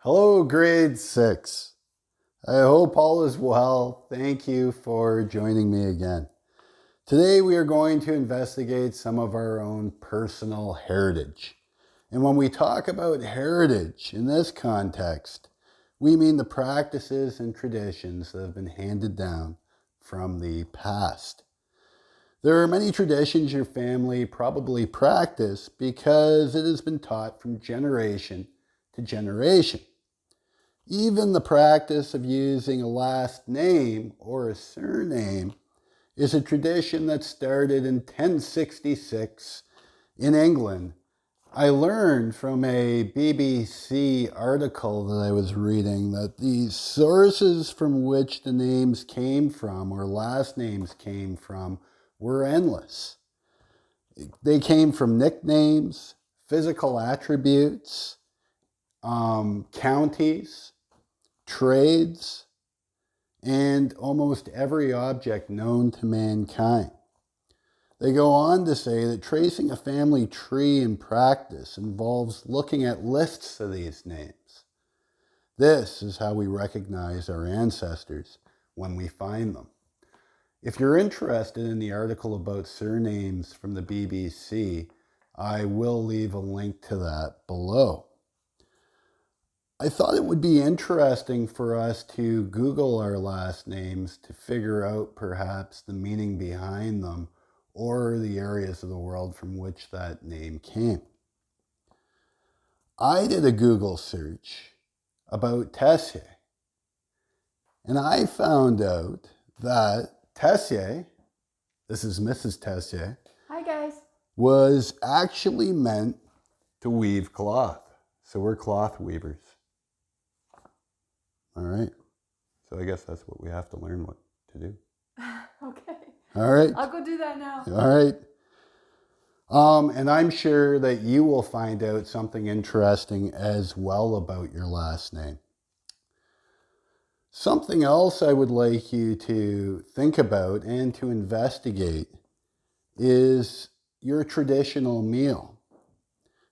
Hello, grade 6. I hope all is well. Thank you for joining me again. Today we are going to investigate some of our own personal heritage. And when we talk about heritage in this context, we mean the practices and traditions that have been handed down from the past. There are many traditions your family probably practice because it has been taught from generation to generation. Even the practice of using a last name or a surname is a tradition that started in 1066 in England. I learned from a BBC article that I was reading that the sources from which the names came from, or last names came from, were endless. They came from nicknames, physical attributes, counties, trades, and almost every object known to mankind. They go on to say that tracing a family tree in practice involves looking at lists of these names. This is how we recognize our ancestors when we find them. If you're interested in the article about surnames from the BBC, I will leave a link to that below. I thought it would be interesting for us to Google our last names to figure out perhaps the meaning behind them or the areas of the world from which that name came. I did a Google search about Tessier, and I found out that Tessier, this is Mrs. Tessier, Hi guys. was actually meant to weave cloth. So we're cloth weavers. All right. So I guess that's what we have to learn what to do. Okay. All right. I'll go do that now. All right. And I'm sure that you will find out something interesting as well about your last name. Something else I would like you to think about and to investigate is your traditional meal.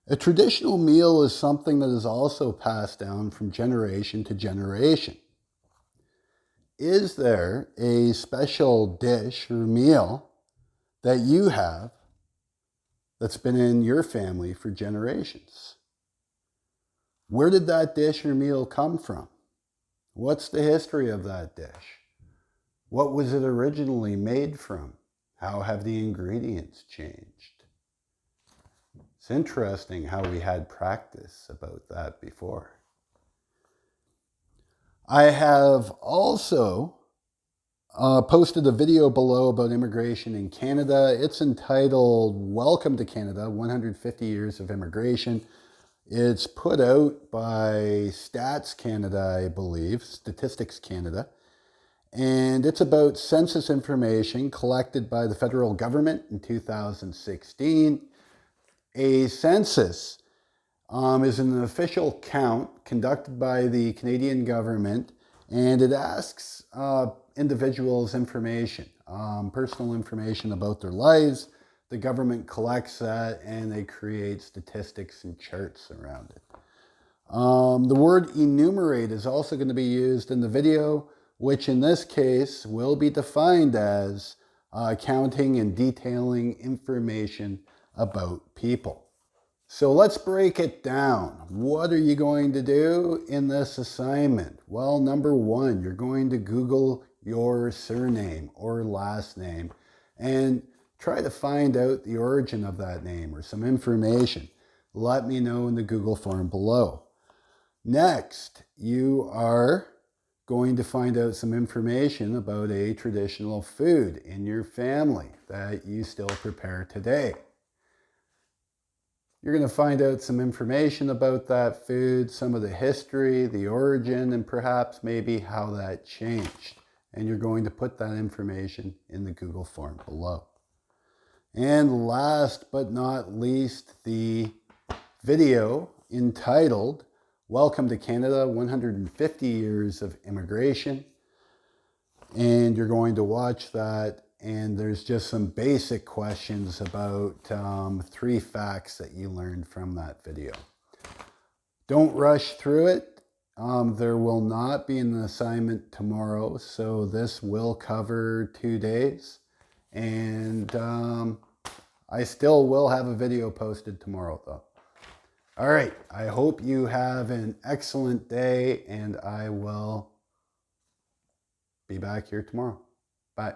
A traditional meal is something that is also passed down from generation to generation. Is there a special dish or meal that you have that's been in your family for generations? Where did that dish or meal come from? What's the history of that dish? What was it originally made from? How have the ingredients changed? It's interesting how we had practice about that before. I have also posted a video below about immigration in Canada. It's entitled Welcome to Canada, 150 Years of Immigration. It's put out by Stats Canada, I believe, Statistics Canada. And it's about census information collected by the federal government in 2016. A census is an official count conducted by the Canadian government, and it asks individuals information, personal information about their lives. The government collects that and they create statistics and charts around it. The word enumerate is also going to be used in the video, which in this case will be defined as counting and detailing information about people. So let's break it down. What are you going to do in this assignment? Well, number one, you're going to Google your surname or last name and try to find out the origin of that name or some information. Let me know in the Google form below. Next, you are going to find out some information about a traditional food in your family that you still prepare today. You're going to find out some information about that food, some of the history, the origin, and perhaps maybe how that changed. And you're going to put that information in the Google form below. And last but not least, the video entitled Welcome to Canada, 150 Years of Immigration. And you're going to watch that. And there's just some basic questions about 3 facts that you learned from that video. Don't rush through it. There will not be an assignment tomorrow, so this will cover 2 days. And I still will have a video posted tomorrow, though. All right, I hope you have an excellent day, and I will be back here tomorrow. Bye.